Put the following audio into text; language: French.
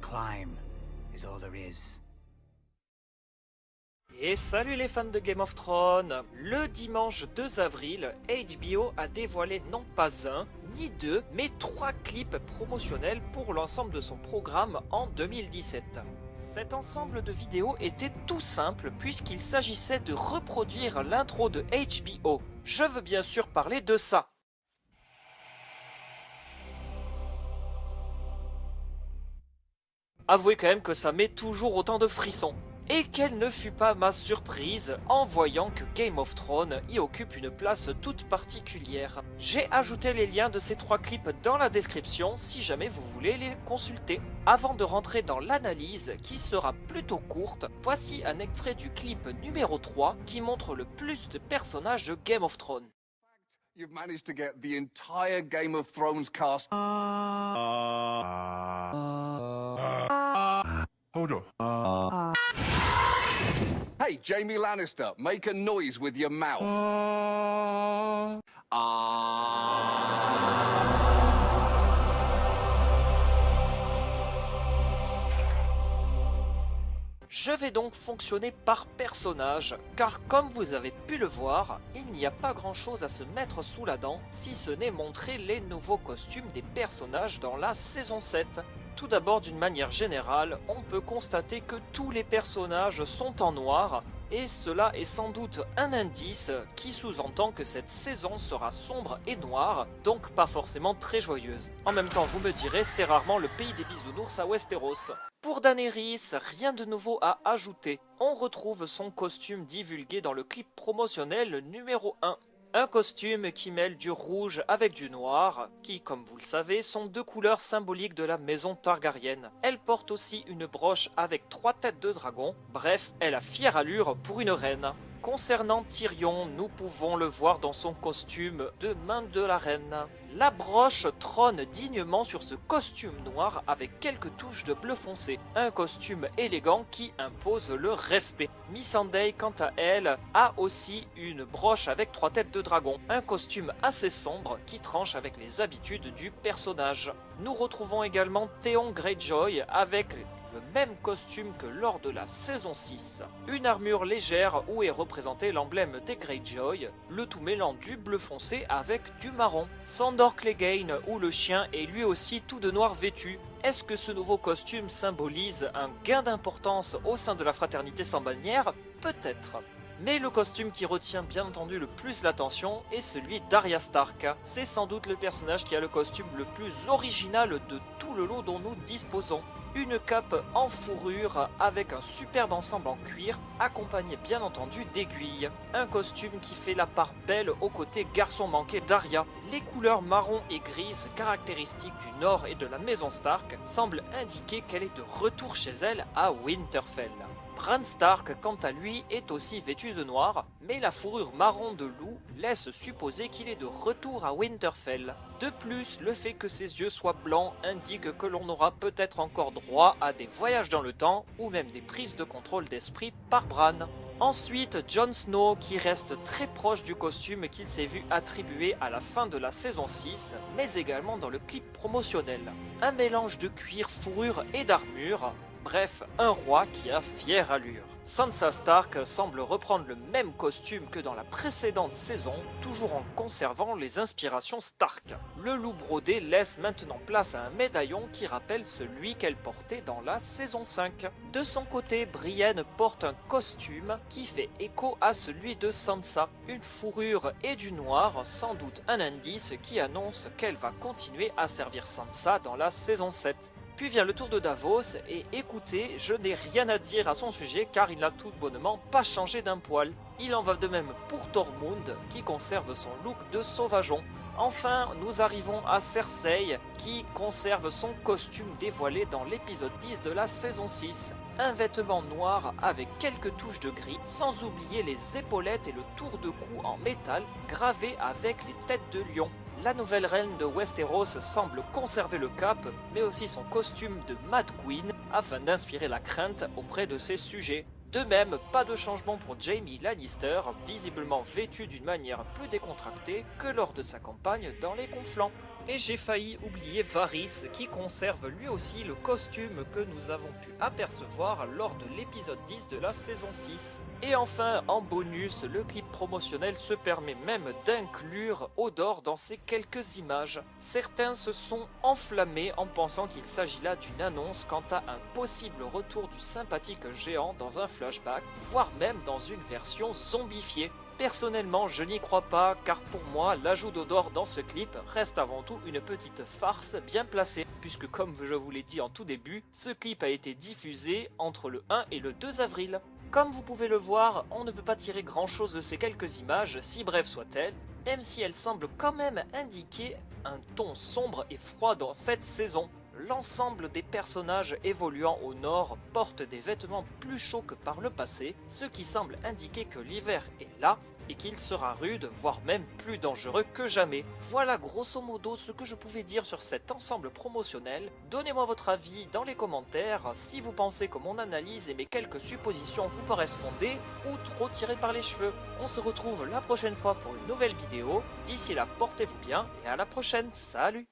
climb is all there is. Et salut les fans de Game of Thrones. Le dimanche 2 avril, HBO a dévoilé non pas un, ni deux, mais 3 clips promotionnels pour l'ensemble de son programme en 2017. Cet ensemble de vidéos était tout simple puisqu'il s'agissait de reproduire l'intro de HBO. Je veux bien sûr parler de ça. Avouez quand même que ça met toujours autant de frissons. Et quelle ne fut pas ma surprise en voyant que Game of Thrones y occupe une place toute particulière. J'ai ajouté les liens de ces 3 clips dans la description si jamais vous voulez les consulter. Avant de rentrer dans l'analyse qui sera plutôt courte, voici un extrait du clip numéro 3 qui montre le plus de personnages de Game of Thrones. You've managed to get the entire Game of Thrones cast. Hold on. Hey, Jamie Lannister, make a noise with your mouth. Je vais donc fonctionner par personnage, car comme vous avez pu le voir, il n'y a pas grand chose à se mettre sous la dent, si ce n'est montrer les nouveaux costumes des personnages dans la saison 7. Tout d'abord, d'une manière générale, on peut constater que tous les personnages sont en noir, et cela est sans doute un indice qui sous-entend que cette saison sera sombre et noire, donc pas forcément très joyeuse. En même temps, vous me direz, c'est rarement le pays des bisounours à Westeros. Pour Daenerys, rien de nouveau à ajouter. On retrouve son costume divulgué dans le clip promotionnel numéro 1. Un costume qui mêle du rouge avec du noir, qui, comme vous le savez, sont 2 couleurs symboliques de la maison Targaryen. Elle porte aussi une broche avec 3 têtes de dragon, bref, elle a fière allure pour une reine. Concernant Tyrion, nous pouvons le voir dans son costume de main de la reine. La broche trône dignement sur ce costume noir avec quelques touches de bleu foncé. Un costume élégant qui impose le respect. Missandei, quant à elle, a aussi une broche avec 3 têtes de dragon. Un costume assez sombre qui tranche avec les habitudes du personnage. Nous retrouvons également Theon Greyjoy avec le même costume que lors de la saison 6. Une armure légère où est représenté l'emblème des Greyjoy, le tout mêlant du bleu foncé avec du marron. Sandor Clegane où le chien est lui aussi tout de noir vêtu. Est-ce que ce nouveau costume symbolise un gain d'importance au sein de la fraternité sans bannière? Peut-être. Mais le costume qui retient bien entendu le plus l'attention est celui d'Arya Stark. C'est sans doute le personnage qui a le costume le plus original de tout le lot dont nous disposons. Une cape en fourrure avec un superbe ensemble en cuir, accompagné bien entendu d'aiguilles. Un costume qui fait la part belle au côté garçon manqué d'Arya. Les couleurs marron et grises caractéristiques du nord et de la maison Stark semblent indiquer qu'elle est de retour chez elle à Winterfell. Bran Stark, quant à lui, est aussi vêtu de noir, mais la fourrure marron de loup laisse supposer qu'il est de retour à Winterfell. De plus, le fait que ses yeux soient blancs indique que l'on aura peut-être encore droit à des voyages dans le temps ou même des prises de contrôle d'esprit par Bran. Ensuite, Jon Snow qui reste très proche du costume qu'il s'est vu attribuer à la fin de la saison 6, mais également dans le clip promotionnel. Un mélange de cuir, fourrure et d'armure. Bref, un roi qui a fière allure. Sansa Stark semble reprendre le même costume que dans la précédente saison, toujours en conservant les inspirations Stark. Le loup brodé laisse maintenant place à un médaillon qui rappelle celui qu'elle portait dans la saison 5. De son côté, Brienne porte un costume qui fait écho à celui de Sansa. Une fourrure et du noir, sans doute un indice qui annonce qu'elle va continuer à servir Sansa dans la saison 7. Puis vient le tour de Davos et écoutez, je n'ai rien à dire à son sujet car il n'a tout bonnement pas changé d'un poil. Il en va de même pour Tormund qui conserve son look de sauvageon. Enfin, nous arrivons à Cersei qui conserve son costume dévoilé dans l'épisode 10 de la saison 6. Un vêtement noir avec quelques touches de gris, sans oublier les épaulettes et le tour de cou en métal gravé avec les têtes de lion. La nouvelle reine de Westeros semble conserver le cap, mais aussi son costume de Mad Queen, afin d'inspirer la crainte auprès de ses sujets. De même, pas de changement pour Jaime Lannister, visiblement vêtu d'une manière plus décontractée que lors de sa campagne dans les Conflans. Et j'ai failli oublier Varys qui conserve lui aussi le costume que nous avons pu apercevoir lors de l'épisode 10 de la saison 6. Et enfin, en bonus, le clip promotionnel se permet même d'inclure Hodor dans ces quelques images. Certains se sont enflammés en pensant qu'il s'agit là d'une annonce quant à un possible retour du sympathique géant dans un flashback, voire même dans une version zombifiée. Personnellement, je n'y crois pas, car pour moi, l'ajout d'Hodor dans ce clip reste avant tout une petite farce bien placée, puisque comme je vous l'ai dit en tout début, ce clip a été diffusé entre le 1 et le 2 avril. Comme vous pouvez le voir, on ne peut pas tirer grand chose de ces quelques images, si brèves soient-elles, même si elles semblent quand même indiquer un ton sombre et froid dans cette saison. L'ensemble des personnages évoluant au nord portent des vêtements plus chauds que par le passé, ce qui semble indiquer que l'hiver est là et qu'il sera rude, voire même plus dangereux que jamais. Voilà grosso modo ce que je pouvais dire sur cet ensemble promotionnel. Donnez-moi votre avis dans les commentaires si vous pensez que mon analyse et mes quelques suppositions vous paraissent fondées ou trop tirées par les cheveux. On se retrouve la prochaine fois pour une nouvelle vidéo. D'ici là, portez-vous bien et à la prochaine. Salut!